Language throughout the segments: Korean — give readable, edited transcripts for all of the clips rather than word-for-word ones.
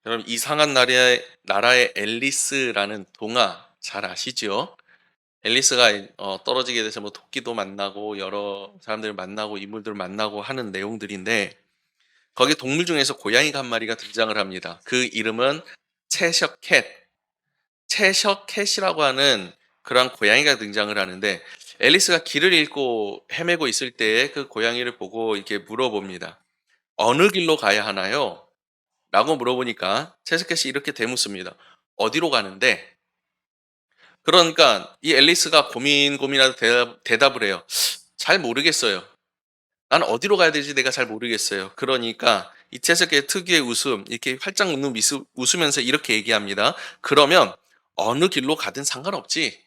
여러분 이상한 나라의 앨리스라는 동화 잘 아시죠? 앨리스가 떨어지게 돼서 뭐 토끼도 만나고 여러 사람들을 만나고 인물들을 만나고 하는 내용들인데 거기 동물 중에서 고양이가 한 마리가 등장을 합니다. 그 이름은 채셔캣, 채셔캣이라고 하는 그러한 고양이가 등장을 하는데 앨리스가 길을 잃고 헤매고 있을 때에 그 고양이를 보고 이렇게 물어봅니다. 어느 길로 가야 하나요? 라고 물어보니까 채스켓이 이렇게 대묻습니다. 어디로 가는데? 그러니까 이 앨리스가 고민하다 대답을 해요. 잘 모르겠어요. 난 어디로 가야 되지 내가 잘 모르겠어요. 그러니까 이 채스켓의 특유의 웃음, 이렇게 활짝 웃는 웃으면서 이렇게 얘기합니다. 그러면 어느 길로 가든 상관없지.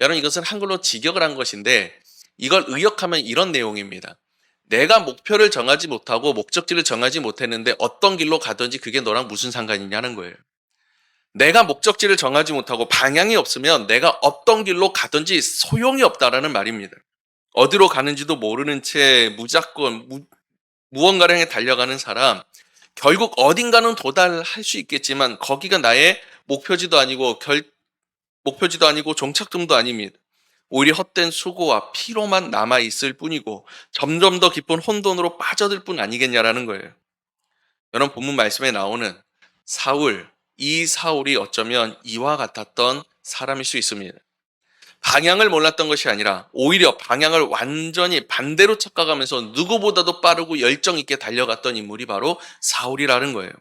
여러분 이것은 한글로 직역을 한 것인데 이걸 의역하면 이런 내용입니다. 내가 목표를 정하지 못하고 목적지를 정하지 못했는데 어떤 길로 가든지 그게 너랑 무슨 상관이냐는 거예요. 내가 목적지를 정하지 못하고 방향이 없으면 내가 어떤 길로 가든지 소용이 없다라는 말입니다. 어디로 가는지도 모르는 채 무작건 무언가를 향해 달려가는 사람, 결국 어딘가는 도달할 수 있겠지만 거기가 나의 목표지도 아니고 종착점도 아닙니다. 오히려 헛된 수고와 피로만 남아 있을 뿐이고 점점 더 깊은 혼돈으로 빠져들 뿐 아니겠냐라는 거예요. 여러분 본문 말씀에 나오는 사울, 이 사울이 어쩌면 이와 같았던 사람일 수 있습니다. 방향을 몰랐던 것이 아니라 오히려 방향을 완전히 반대로 착각하면서 누구보다도 빠르고 열정 있게 달려갔던 인물이 바로 사울이라는 거예요.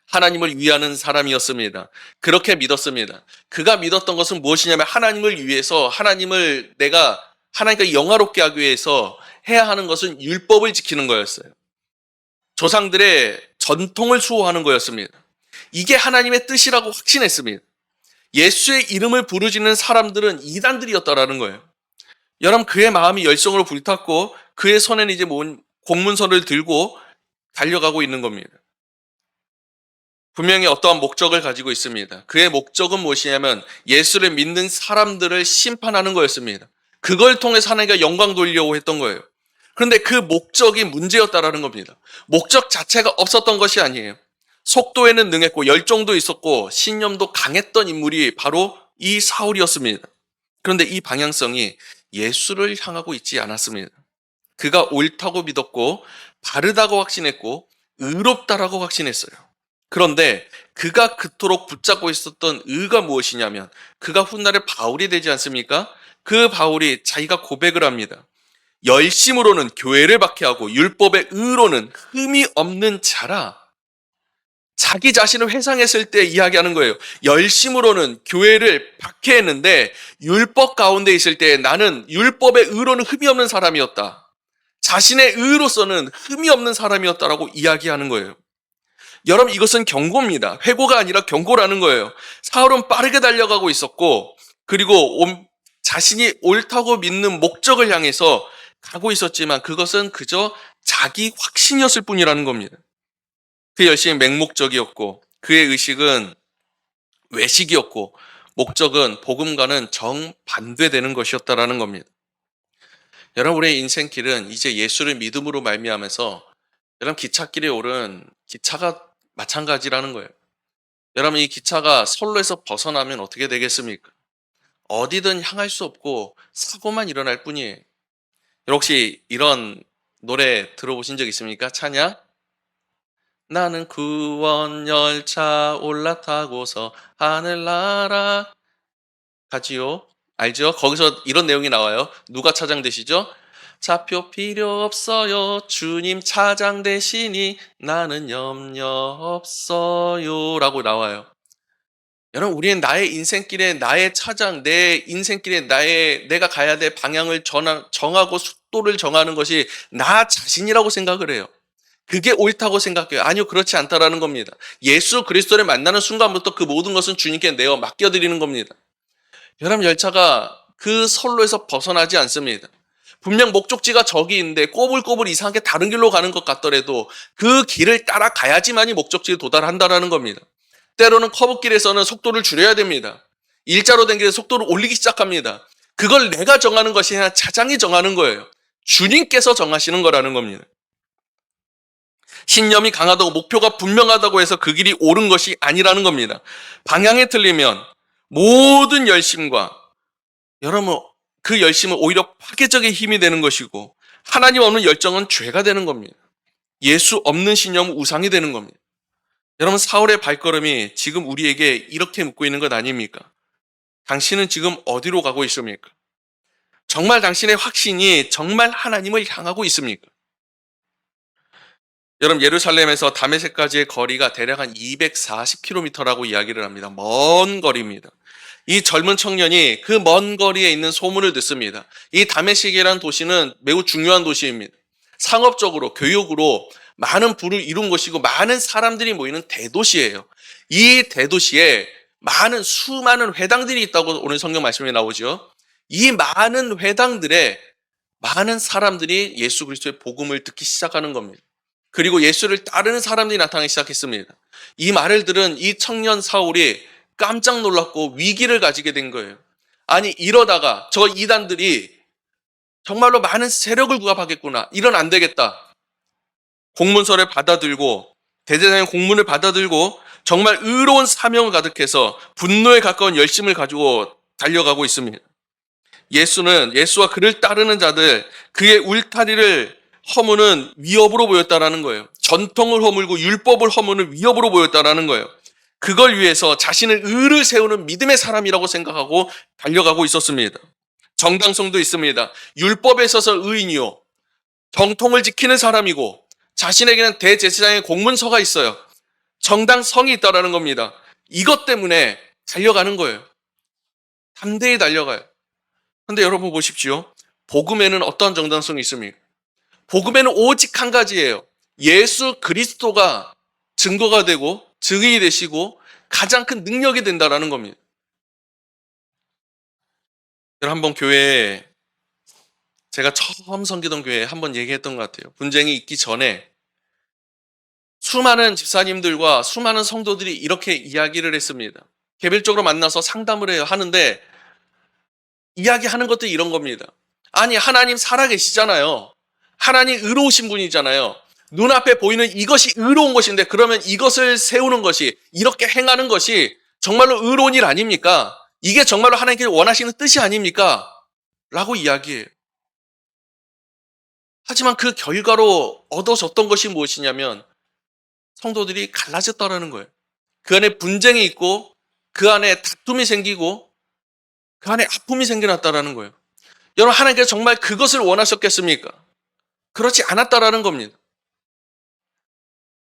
하나님을 위하는 사람이었습니다. 그렇게 믿었습니다. 그가 믿었던 것은 무엇이냐면 하나님을 위해서 하나님과 영화롭게 하기 위해서 해야 하는 것은 율법을 지키는 거였어요. 조상들의 전통을 수호하는 거였습니다. 이게 하나님의 뜻이라고 확신했습니다. 예수의 이름을 부르짖는 사람들은 이단들이었다라는 거예요. 여러분 그의 마음이 열성으로 불탔고 그의 손에는 이제 공문서를 들고 달려가고 있는 겁니다. 분명히 어떠한 목적을 가지고 있습니다. 그의 목적은 무엇이냐면 예수를 믿는 사람들을 심판하는 거였습니다. 그걸 통해서 하나님과 영광 돌리려고 했던 거예요. 그런데 그 목적이 문제였다라는 겁니다. 목적 자체가 없었던 것이 아니에요. 속도에는 능했고 열정도 있었고 신념도 강했던 인물이 바로 이 사울이었습니다. 그런데 이 방향성이 예수를 향하고 있지 않았습니다. 그가 옳다고 믿었고 바르다고 확신했고 의롭다라고 확신했어요. 그런데 그가 그토록 붙잡고 있었던 의가 무엇이냐면 그가 훗날에 바울이 되지 않습니까? 그 바울이 자기가 고백을 합니다. 열심으로는 교회를 박해하고 율법의 의로는 흠이 없는 자라. 자기 자신을 회상했을 때 이야기하는 거예요. 열심으로는 교회를 박해했는데 율법 가운데 있을 때 나는 율법의 의로는 흠이 없는 사람이었다. 자신의 의로서는 흠이 없는 사람이었다라고 이야기하는 거예요. 여러분 이것은 경고입니다. 회고가 아니라 경고라는 거예요. 사울은 빠르게 달려가고 있었고 그리고 자신이 옳다고 믿는 목적을 향해서 가고 있었지만 그것은 그저 자기 확신이었을 뿐이라는 겁니다. 그 열심이 맹목적이었고 그의 의식은 외식이었고 목적은 복음과는 정반대되는 것이었다라는 겁니다. 여러분 우리의 인생길은 이제 예수를 믿음으로 말미암아서 여러분 기찻길에 오른 기차가 마찬가지라는 거예요. 여러분 이 기차가 선로에서 벗어나면 어떻게 되겠습니까? 어디든 향할 수 없고 사고만 일어날 뿐이에요. 혹시 이런 노래 들어보신 적 있습니까? 찬양? 나는 구원 열차 올라타고서 하늘나라 가지요. 알죠? 거기서 이런 내용이 나와요. 누가 차장 되시죠? 좌표 필요 없어요. 주님 차장 되시니 나는 염려 없어요. 라고 나와요. 여러분, 우리는 나의 인생길에 나의 차장, 내 인생길에 내가 가야 될 방향을 정하고 속도를 정하는 것이 나 자신이라고 생각을 해요. 그게 옳다고 생각해요. 아니요, 그렇지 않다라는 겁니다. 예수 그리스도를 만나는 순간부터 그 모든 것은 주님께 내어 맡겨드리는 겁니다. 여러분, 열차가 그 선로에서 벗어나지 않습니다. 분명 목적지가 저기 있는데 꼬불꼬불 이상하게 다른 길로 가는 것 같더라도 그 길을 따라가야지만이 목적지에 도달한다라는 겁니다. 때로는 커브길에서는 속도를 줄여야 됩니다. 일자로 된 길에 속도를 올리기 시작합니다. 그걸 내가 정하는 것이 아니라 차장이 정하는 거예요. 주님께서 정하시는 거라는 겁니다. 신념이 강하다고 목표가 분명하다고 해서 그 길이 옳은 것이 아니라는 겁니다. 방향이 틀리면 모든 열심과 여러분 그 열심은 오히려 파괴적인 힘이 되는 것이고 하나님 없는 열정은 죄가 되는 겁니다. 예수 없는 신념은 우상이 되는 겁니다. 여러분 사울의 발걸음이 지금 우리에게 이렇게 묻고 있는 것 아닙니까? 당신은 지금 어디로 가고 있습니까? 정말 당신의 확신이 정말 하나님을 향하고 있습니까? 여러분 예루살렘에서 다메섹까지의 거리가 대략 한 240km라고 이야기를 합니다. 먼 거리입니다. 이 젊은 청년이 그 먼 거리에 있는 소문을 듣습니다. 이 다메섹이라는 도시는 매우 중요한 도시입니다. 상업적으로, 교육으로 많은 부를 이룬 곳이고 많은 사람들이 모이는 대도시예요. 이 대도시에 수많은 회당들이 있다고 오늘 성경 말씀에 나오죠. 이 많은 회당들에 많은 사람들이 예수 그리스도의 복음을 듣기 시작하는 겁니다. 그리고 예수를 따르는 사람들이 나타나기 시작했습니다. 이 말을 들은 이 청년 사울이 깜짝 놀랐고 위기를 가지게 된 거예요. 아니 이러다가 저 이단들이 정말로 많은 세력을 구합하겠구나. 이런 안 되겠다. 공문서를 받아들고 대제사장의 공문을 받아들고 정말 의로운 사명을 가득해서 분노에 가까운 열심을 가지고 달려가고 있습니다. 예수와 그를 따르는 자들 그의 울타리를 허무는 위협으로 보였다라는 거예요. 전통을 허물고 율법을 허무는 위협으로 보였다라는 거예요. 그걸 위해서 자신을 의를 세우는 믿음의 사람이라고 생각하고 달려가고 있었습니다. 정당성도 있습니다. 율법에 있어서 의인이요. 정통을 지키는 사람이고 자신에게는 대제사장의 공문서가 있어요. 정당성이 있다라는 겁니다. 이것 때문에 달려가는 거예요. 담대히 달려가요. 그런데 여러분 보십시오. 복음에는 어떤 정당성이 있습니까? 복음에는 오직 한 가지예요. 예수 그리스도가 증거가 되고 증인이 되시고 가장 큰 능력이 된다라는 겁니다. 한번 교회에 제가 처음 섬기던 교회에 한번 얘기했던 것 같아요. 분쟁이 있기 전에 수많은 집사님들과 수많은 성도들이 이렇게 이야기를 했습니다. 개별적으로 만나서 상담을 해요. 하는데 이야기하는 것도 이런 겁니다. 아니 하나님 살아계시잖아요. 하나님 의로우신 분이잖아요. 눈앞에 보이는 이것이 의로운 것인데 그러면 이것을 세우는 것이 이렇게 행하는 것이 정말로 의로운 일 아닙니까? 이게 정말로 하나님께서 원하시는 뜻이 아닙니까? 라고 이야기해요. 하지만 그 결과로 얻어졌던 것이 무엇이냐면 성도들이 갈라졌다라는 거예요. 그 안에 분쟁이 있고 그 안에 다툼이 생기고 그 안에 아픔이 생겨났다라는 거예요. 여러분 하나님께서 정말 그것을 원하셨겠습니까? 그렇지 않았다라는 겁니다.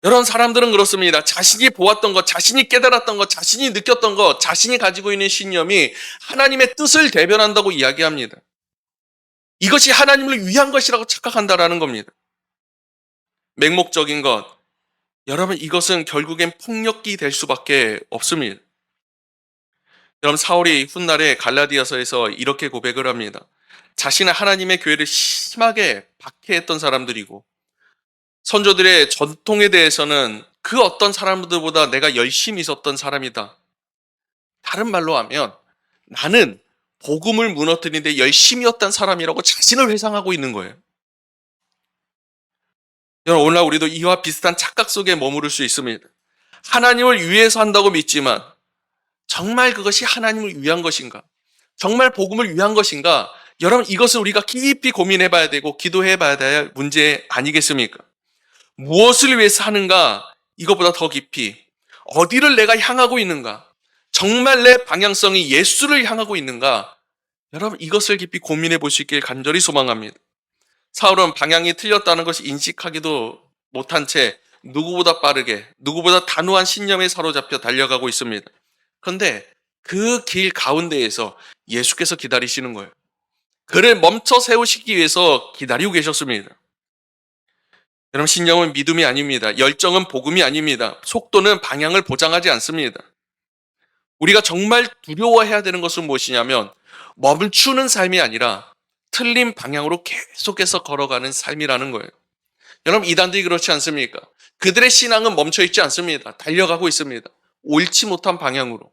여러분 사람들은 그렇습니다. 자신이 보았던 것, 자신이 깨달았던 것, 자신이 느꼈던 것, 자신이 가지고 있는 신념이 하나님의 뜻을 대변한다고 이야기합니다. 이것이 하나님을 위한 것이라고 착각한다라는 겁니다. 맹목적인 것. 여러분 이것은 결국엔 폭력이 될 수밖에 없습니다. 여러분 사울이 훗날에 갈라디아서에서 이렇게 고백을 합니다. 자신은 하나님의 교회를 심하게 박해했던 사람들이고 선조들의 전통에 대해서는 그 어떤 사람들보다 내가 열심히 있었던 사람이다. 다른 말로 하면 나는 복음을 무너뜨리는데 열심이었던 사람이라고 자신을 회상하고 있는 거예요. 여러분 오늘날 우리도 이와 비슷한 착각 속에 머무를 수 있습니다. 하나님을 위해서 한다고 믿지만 정말 그것이 하나님을 위한 것인가? 정말 복음을 위한 것인가? 여러분 이것을 우리가 깊이 고민해 봐야 되고 기도해 봐야 될 문제 아니겠습니까? 무엇을 위해서 하는가? 이것보다 더 깊이 어디를 내가 향하고 있는가? 정말 내 방향성이 예수를 향하고 있는가? 여러분 이것을 깊이 고민해 보시길 간절히 소망합니다. 사울은 방향이 틀렸다는 것을 인식하기도 못한 채 누구보다 빠르게 누구보다 단호한 신념에 사로잡혀 달려가고 있습니다. 그런데 그 길 가운데에서 예수께서 기다리시는 거예요. 그를 멈춰 세우시기 위해서 기다리고 계셨습니다. 여러분 신념은 믿음이 아닙니다. 열정은 복음이 아닙니다. 속도는 방향을 보장하지 않습니다. 우리가 정말 두려워해야 되는 것은 무엇이냐면 멈추는 삶이 아니라 틀린 방향으로 계속해서 걸어가는 삶이라는 거예요. 여러분 이단들이 그렇지 않습니까? 그들의 신앙은 멈춰있지 않습니다. 달려가고 있습니다. 옳지 못한 방향으로.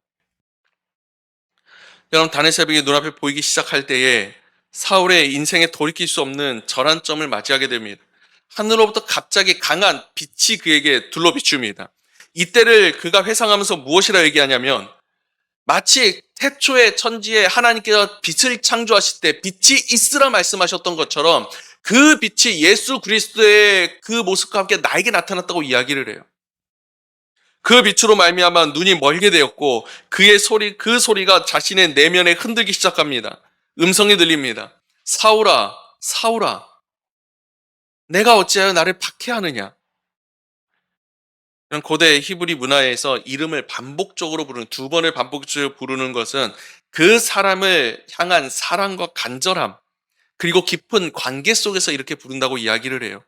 여러분 단의 새벽이 눈앞에 보이기 시작할 때에 사울의 인생에 돌이킬 수 없는 절한점을 맞이하게 됩니다. 하늘로부터 갑자기 강한 빛이 그에게 둘러비춥니다. 이때를 그가 회상하면서 무엇이라 얘기하냐면 마치 태초에 천지에 하나님께서 빛을 창조하실 때 빛이 있으라 말씀하셨던 것처럼 그 빛이 예수 그리스도의 그 모습과 함께 나에게 나타났다고 이야기를 해요. 그 빛으로 말미암아 눈이 멀게 되었고 그의 소리 그 소리가 자신의 내면에 흔들기 시작합니다. 음성이 들립니다. 사울아, 사울아, 내가 어찌하여 나를 박해하느냐? 이런 고대 히브리 문화에서 이름을 반복적으로 부르는 두 번을 반복적으로 부르는 것은 그 사람을 향한 사랑과 간절함 그리고 깊은 관계 속에서 이렇게 부른다고 이야기를 해요.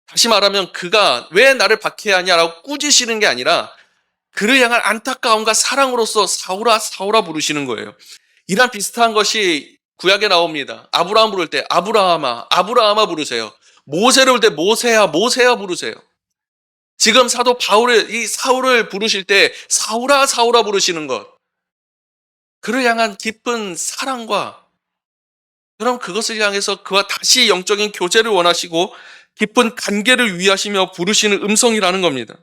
다시 말하면 그가 왜 나를 박해하냐라고 꾸짖으시는 게 아니라 그를 향한 안타까움과 사랑으로서 사울아 사울아 부르시는 거예요. 이랑 비슷한 것이 구약에 나옵니다. 아브라함 부를 때 아브라함아 아브라함아 부르세요. 모세를 부를 때 모세야 모세야 부르세요. 지금 사도 바울을 이 사울을 부르실 때 사울아 사울아 부르시는 것. 그를 향한 깊은 사랑과 여러분 그것을 향해서 그와 다시 영적인 교제를 원하시고 깊은 관계를 위하시며 부르시는 음성이라는 겁니다.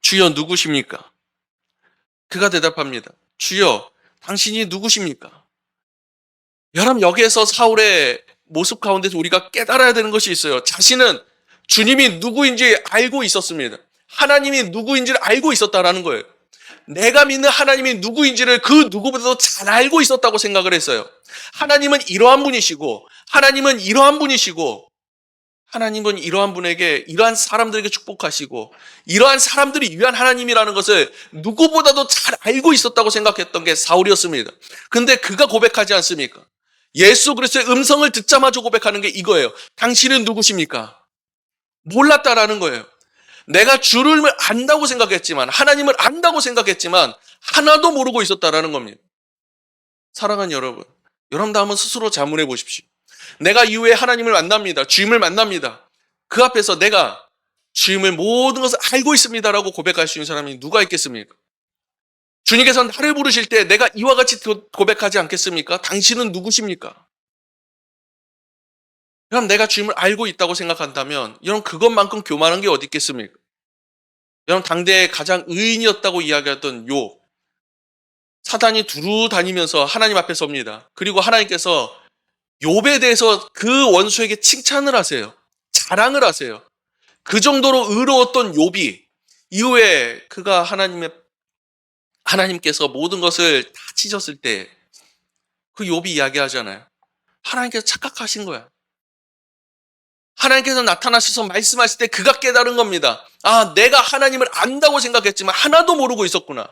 주여 누구십니까? 그가 대답합니다. 주여 당신이 누구십니까? 여러분 여기에서 사울의 모습 가운데서 우리가 깨달아야 되는 것이 있어요. 자신은 주님이 누구인지 알고 있었습니다. 하나님이 누구인지를 알고 있었다라는 거예요. 내가 믿는 하나님이 누구인지를 그 누구보다도 잘 알고 있었다고 생각을 했어요. 하나님은 이러한 분이시고 하나님은 이러한 분이시고 하나님은 이러한 분에게 이러한 사람들에게 축복하시고 이러한 사람들이 위한 하나님이라는 것을 누구보다도 잘 알고 있었다고 생각했던 게 사울이었습니다. 근데 그가 고백하지 않습니까? 예수 그리스도의 음성을 듣자마자 고백하는 게 이거예요. 당신은 누구십니까? 몰랐다라는 거예요. 내가 주를 안다고 생각했지만 하나님을 안다고 생각했지만 하나도 모르고 있었다라는 겁니다. 사랑하는 여러분, 여러분도 한번 스스로 자문해 보십시오. 내가 이후에 하나님을 만납니다. 주님을 만납니다. 그 앞에서 내가 주님을 모든 것을 알고 있습니다라고 고백할 수 있는 사람이 누가 있겠습니까? 주님께서 나를 부르실 때 내가 이와 같이 고백하지 않겠습니까? 당신은 누구십니까? 그럼 내가 주님을 알고 있다고 생각한다면 여러분 그것만큼 교만한 게 어디 있겠습니까? 여러분 당대에 가장 의인이었다고 이야기했던 욥 사단이 두루 다니면서 하나님 앞에 섭니다. 그리고 하나님께서 욥에 대해서 그 원수에게 칭찬을 하세요. 자랑을 하세요. 그 정도로 의로웠던 욥이 이후에 그가 하나님께서 모든 것을 다 찢었을 때 그 욥이 이야기하잖아요. 하나님께서 착각하신 거야. 하나님께서 나타나셔서 말씀하실 때 그가 깨달은 겁니다. 아, 내가 하나님을 안다고 생각했지만 하나도 모르고 있었구나.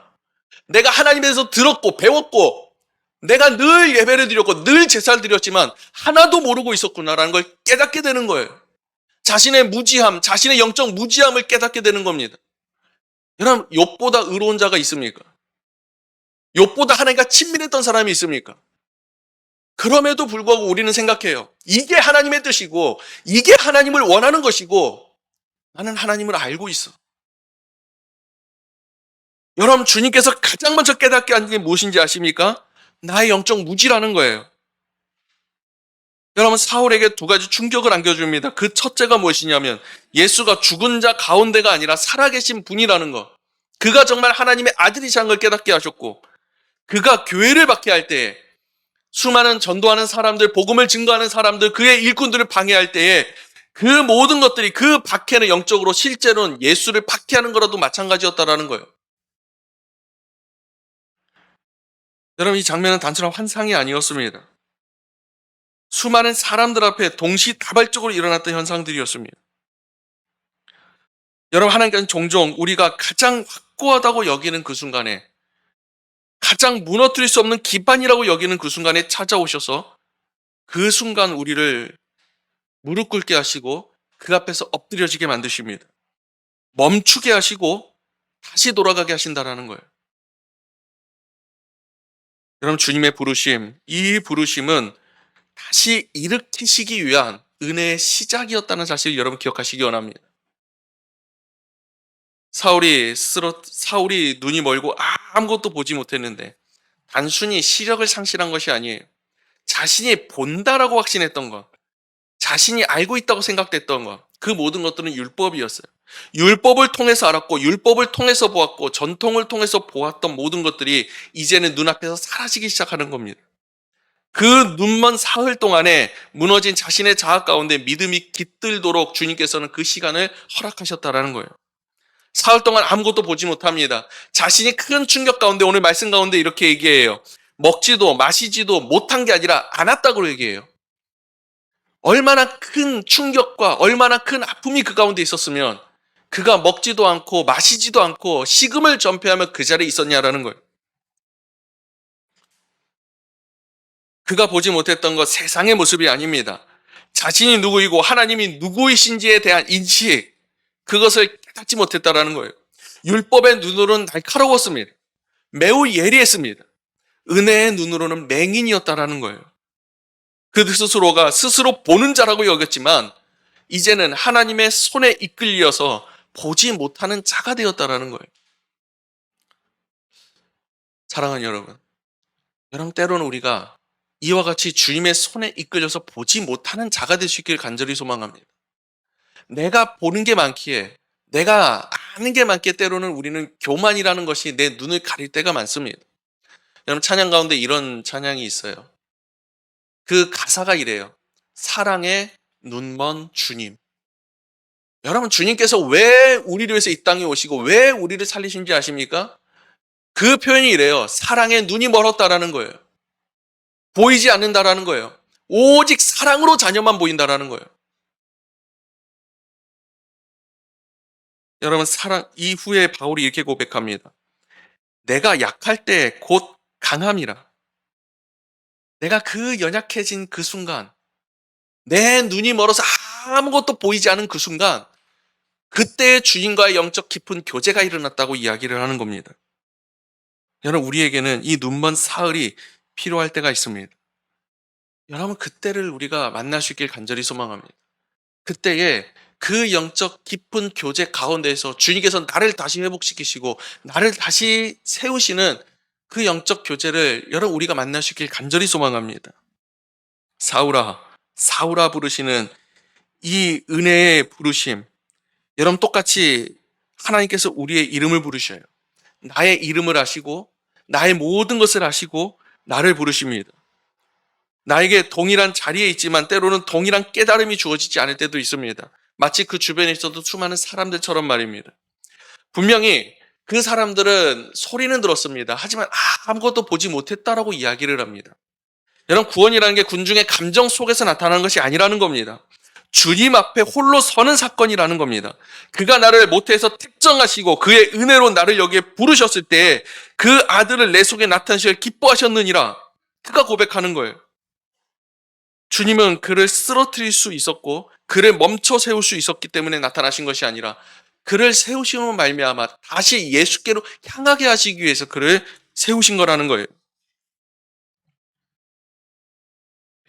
내가 하나님에 대해서 들었고 배웠고 내가 늘 예배를 드렸고 늘 제사를 드렸지만 하나도 모르고 있었구나라는 걸 깨닫게 되는 거예요. 자신의 무지함, 자신의 영적 무지함을 깨닫게 되는 겁니다. 여러분, 욥보다 의로운 자가 있습니까? 욥보다 하나님과 친밀했던 사람이 있습니까? 그럼에도 불구하고 우리는 생각해요. 이게 하나님의 뜻이고 이게 하나님을 원하는 것이고 나는 하나님을 알고 있어. 여러분 주님께서 가장 먼저 깨닫게 한 게 무엇인지 아십니까? 나의 영적 무지라는 거예요. 여러분 사울에게 두 가지 충격을 안겨줍니다. 그 첫째가 무엇이냐면 예수가 죽은 자 가운데가 아니라 살아계신 분이라는 것. 그가 정말 하나님의 아들이시라는 걸 깨닫게 하셨고 그가 교회를 받게 할 때에 수많은 전도하는 사람들, 복음을 증거하는 사람들, 그의 일꾼들을 방해할 때에 그 모든 것들이 그 박해는 영적으로 실제로는 예수를 박해하는 거라도 마찬가지였다라는 거예요. 여러분 이 장면은 단순한 환상이 아니었습니다. 수많은 사람들 앞에 동시다발적으로 일어났던 현상들이었습니다. 여러분 하나님께서는 종종 우리가 가장 확고하다고 여기는 그 순간에 가장 무너뜨릴 수 없는 기반이라고 여기는 그 순간에 찾아오셔서 그 순간 우리를 무릎 꿇게 하시고 그 앞에서 엎드려지게 만드십니다. 멈추게 하시고 다시 돌아가게 하신다는 거예요. 여러분 주님의 부르심, 이 부르심은 다시 일으키시기 위한 은혜의 시작이었다는 사실을 여러분 기억하시기 원합니다. 사울이 눈이 멀고 아무것도 보지 못했는데 단순히 시력을 상실한 것이 아니에요. 자신이 본다라고 확신했던 것. 자신이 알고 있다고 생각됐던 것, 그 모든 것들은 율법이었어요. 율법을 통해서 알았고 율법을 통해서 보았고 전통을 통해서 보았던 모든 것들이 이제는 눈앞에서 사라지기 시작하는 겁니다. 그 눈먼 사흘 동안에 무너진 자신의 자아 가운데 믿음이 깃들도록 주님께서는 그 시간을 허락하셨다라는 거예요. 사흘 동안 아무것도 보지 못합니다. 자신이 큰 충격 가운데 오늘 말씀 가운데 이렇게 얘기해요. 먹지도 마시지도 못한 게 아니라 않았다고 얘기해요. 얼마나 큰 충격과 얼마나 큰 아픔이 그 가운데 있었으면 그가 먹지도 않고 마시지도 않고 식음을 전폐하며 그 자리에 있었냐라는 거예요. 그가 보지 못했던 것 세상의 모습이 아닙니다. 자신이 누구이고 하나님이 누구이신지에 대한 인식, 그것을 깨닫지 못했다라는 거예요. 율법의 눈으로는 날카로웠습니다. 매우 예리했습니다. 은혜의 눈으로는 맹인이었다라는 거예요. 그 스스로가 스스로 보는 자라고 여겼지만 이제는 하나님의 손에 이끌려서 보지 못하는 자가 되었다라는 거예요. 사랑하는 여러분, 때로는 우리가 이와 같이 주님의 손에 이끌려서 보지 못하는 자가 될 수 있기를 간절히 소망합니다. 내가 보는 게 많기에, 내가 아는 게 많기에 때로는 우리는 교만이라는 것이 내 눈을 가릴 때가 많습니다. 여러분, 찬양 가운데 이런 찬양이 있어요. 그 가사가 이래요. 사랑의 눈먼 주님. 여러분, 주님께서 왜 우리를 위해서 이 땅에 오시고 왜 우리를 살리신지 아십니까? 그 표현이 이래요. 사랑의 눈이 멀었다라는 거예요. 보이지 않는다라는 거예요. 오직 사랑으로 자녀만 보인다라는 거예요. 여러분, 사랑 이후에 바울이 이렇게 고백합니다. 내가 약할 때 곧 강함이라. 내가 그 연약해진 그 순간, 내 눈이 멀어서 아무것도 보이지 않은 그 순간, 그때 주님과의 영적 깊은 교제가 일어났다고 이야기를 하는 겁니다. 여러분, 우리에게는 이 눈먼 사흘이 필요할 때가 있습니다. 여러분, 그때를 우리가 만날 수 있길 간절히 소망합니다. 그때에 그 영적 깊은 교제 가운데에서 주님께서 나를 다시 회복시키시고 나를 다시 세우시는 그 영적 교제를 여러분 우리가 만날 수 있길 간절히 소망합니다. 사울아, 사울아 부르시는 이 은혜의 부르심, 여러분 똑같이 하나님께서 우리의 이름을 부르셔요. 나의 이름을 아시고 나의 모든 것을 아시고 나를 부르십니다. 나에게 동일한 자리에 있지만 때로는 동일한 깨달음이 주어지지 않을 때도 있습니다. 마치 그 주변에 있어도 수많은 사람들처럼 말입니다. 분명히 그 사람들은 소리는 들었습니다. 하지만 아무것도 보지 못했다라고 이야기를 합니다. 여러분, 구원이라는 게 군중의 감정 속에서 나타나는 것이 아니라는 겁니다. 주님 앞에 홀로 서는 사건이라는 겁니다. 그가 나를 모태에서 택정하시고 그의 은혜로 나를 여기에 부르셨을 때 그 아들을 내 속에 나타내시길 기뻐하셨느니라. 그가 고백하는 거예요. 주님은 그를 쓰러뜨릴 수 있었고 그를 멈춰 세울 수 있었기 때문에 나타나신 것이 아니라 그를 세우심으로 말미암아 다시 예수께로 향하게 하시기 위해서 그를 세우신 거라는 거예요.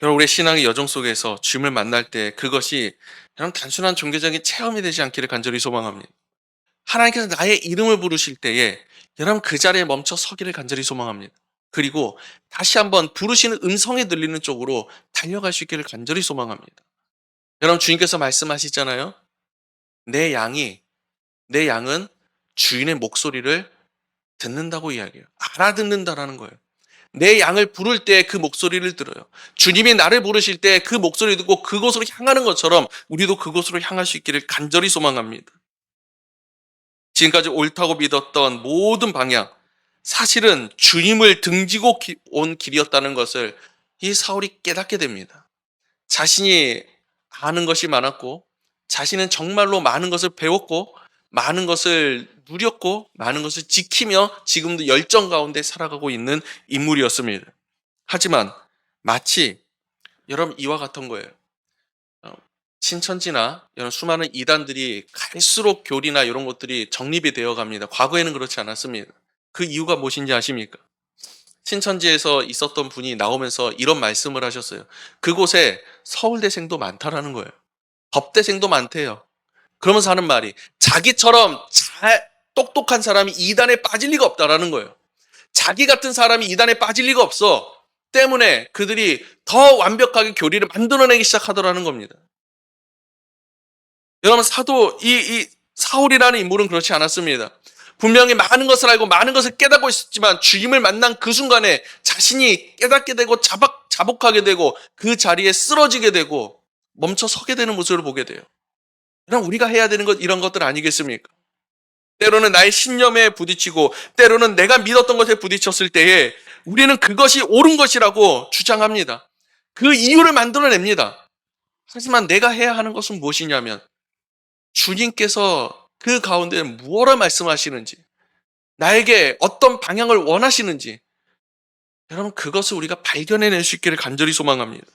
여러분, 우리의 신앙의 여정 속에서 주님을 만날 때 그것이 여러분 단순한 종교적인 체험이 되지 않기를 간절히 소망합니다. 하나님께서 나의 이름을 부르실 때에 여러분 그 자리에 멈춰 서기를 간절히 소망합니다. 그리고 다시 한번 부르시는 음성이 들리는 쪽으로 달려갈 수 있기를 간절히 소망합니다. 여러분, 주님께서 말씀하시잖아요. 내 양은 주인의 목소리를 듣는다고 이야기해요. 알아듣는다라는 거예요. 내 양을 부를 때 그 목소리를 들어요. 주님이 나를 부르실 때 그 목소리 듣고 그곳으로 향하는 것처럼 우리도 그곳으로 향할 수 있기를 간절히 소망합니다. 지금까지 옳다고 믿었던 모든 방향, 사실은 주님을 등지고 온 길이었다는 것을 이 사울이 깨닫게 됩니다. 자신이 아는 것이 많았고 자신은 정말로 많은 것을 배웠고 많은 것을 누렸고 많은 것을 지키며 지금도 열정 가운데 살아가고 있는 인물이었습니다. 하지만 마치 여러분 이와 같은 거예요. 신천지나 이런 수많은 이단들이 갈수록 교리나 이런 것들이 정립이 되어 갑니다. 과거에는 그렇지 않았습니다. 그 이유가 무엇인지 아십니까? 신천지에서 있었던 분이 나오면서 이런 말씀을 하셨어요. 그곳에 서울대생도 많다라는 거예요. 법대생도 많대요. 그러면서 하는 말이 자기처럼 똑똑한 사람이 이단에 빠질 리가 없다라는 거예요. 자기 같은 사람이 이단에 빠질 리가 없어. 때문에 그들이 더 완벽하게 교리를 만들어내기 시작하더라는 겁니다. 여러분, 이 사울이라는 인물은 그렇지 않았습니다. 분명히 많은 것을 알고 많은 것을 깨닫고 있었지만 주님을 만난 그 순간에 자신이 깨닫게 되고 자복하게 되고 그 자리에 쓰러지게 되고 멈춰 서게 되는 모습을 보게 돼요. 그럼 우리가 해야 되는 것 이런 것들 아니겠습니까? 때로는 나의 신념에 부딪히고 때로는 내가 믿었던 것에 부딪혔을 때에 우리는 그것이 옳은 것이라고 주장합니다. 그 이유를 만들어냅니다. 하지만 내가 해야 하는 것은 무엇이냐면 주님께서 그 가운데 무엇을 말씀하시는지, 나에게 어떤 방향을 원하시는지, 여러분, 그것을 우리가 발견해낼 수 있기를 간절히 소망합니다.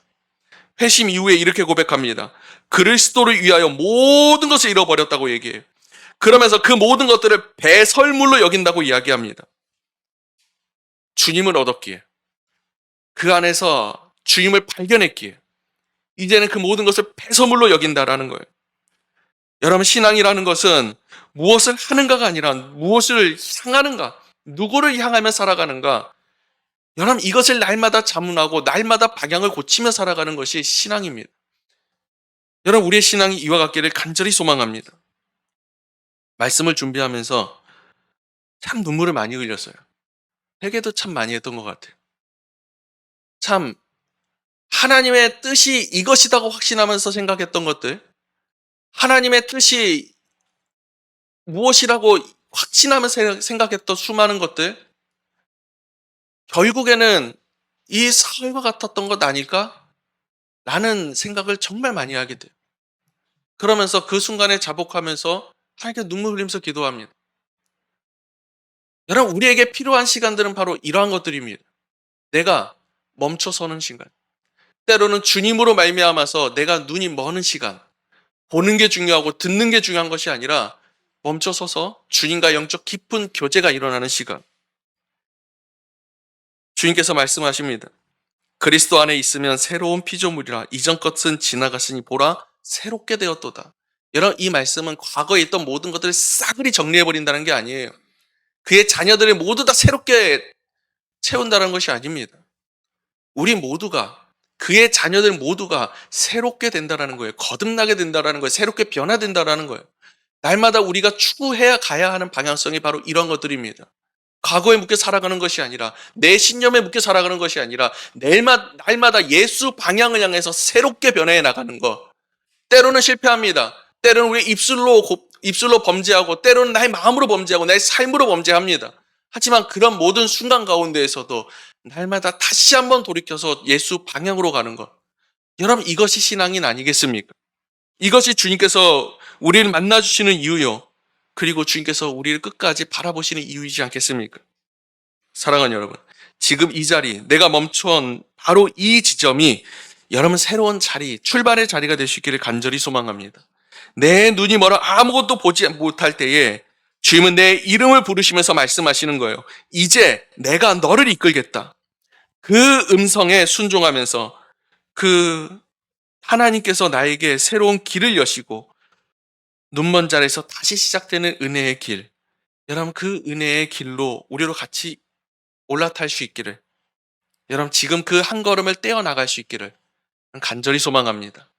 회심 이후에 이렇게 고백합니다. 그리스도를 위하여 모든 것을 잃어버렸다고 얘기해요. 그러면서 그 모든 것들을 배설물로 여긴다고 이야기합니다. 주님을 얻었기에, 그 안에서 주님을 발견했기에 이제는 그 모든 것을 배설물로 여긴다라는 거예요. 여러분, 신앙이라는 것은 무엇을 하는가가 아니라 무엇을 향하는가, 누구를 향하며 살아가는가. 여러분, 이것을 날마다 자문하고 날마다 방향을 고치며 살아가는 것이 신앙입니다. 여러분, 우리의 신앙이 이와 같기를 간절히 소망합니다. 말씀을 준비하면서 참 눈물을 많이 흘렸어요. 회개도 참 많이 했던 것 같아요. 참 하나님의 뜻이 이것이다고 확신하면서 생각했던 것들, 하나님의 뜻이 무엇이라고 확신하면서 생각했던 수많은 것들, 결국에는 이 사울과 같았던 것 아닐까? 라는 생각을 정말 많이 하게 돼요. 그러면서 그 순간에 자복하면서 하나님께 눈물 흘리면서 기도합니다. 여러분, 우리에게 필요한 시간들은 바로 이러한 것들입니다. 내가 멈춰서는 시간. 때로는 주님으로 말미암아서 내가 눈이 머는 시간. 보는 게 중요하고 듣는 게 중요한 것이 아니라 멈춰서서 주님과 영적 깊은 교제가 일어나는 시간. 주님께서 말씀하십니다. 그리스도 안에 있으면 새로운 피조물이라 이전 것은 지나갔으니 보라 새롭게 되었도다. 여러분, 이 말씀은 과거에 있던 모든 것들을 싸그리 정리해버린다는 게 아니에요. 그의 자녀들을 모두 다 새롭게 채운다는 것이 아닙니다. 우리 모두가, 그의 자녀들 모두가 새롭게 된다는 거예요. 거듭나게 된다는 거예요. 새롭게 변화된다는 거예요. 날마다 우리가 추구해야 가야 하는 방향성이 바로 이런 것들입니다. 과거에 묶여 살아가는 것이 아니라, 내 신념에 묶여 살아가는 것이 아니라 날마다 예수 방향을 향해서 새롭게 변해해 나가는 것. 때로는 실패합니다. 때로는 우리 입술로 범죄하고 때로는 나의 마음으로 범죄하고 나의 삶으로 범죄합니다. 하지만 그런 모든 순간 가운데에서도 날마다 다시 한번 돌이켜서 예수 방향으로 가는 것. 여러분, 이것이 신앙인 아니겠습니까? 이것이 주님께서 우리를 만나주시는 이유요. 그리고 주님께서 우리를 끝까지 바라보시는 이유이지 않겠습니까? 사랑하는 여러분, 지금 이 자리, 내가 멈춘 바로 이 지점이 여러분 새로운 자리, 출발의 자리가 될 수 있기를 간절히 소망합니다. 내 눈이 멀어 아무것도 보지 못할 때에 주님은 내 이름을 부르시면서 말씀하시는 거예요. 이제 내가 너를 이끌겠다. 그 음성에 순종하면서 그 하나님께서 나에게 새로운 길을 여시고 눈먼 자리에서 다시 시작되는 은혜의 길. 여러분, 그 은혜의 길로 우리로 같이 올라탈 수 있기를, 여러분 지금 그 한 걸음을 떼어 나갈 수 있기를 간절히 소망합니다.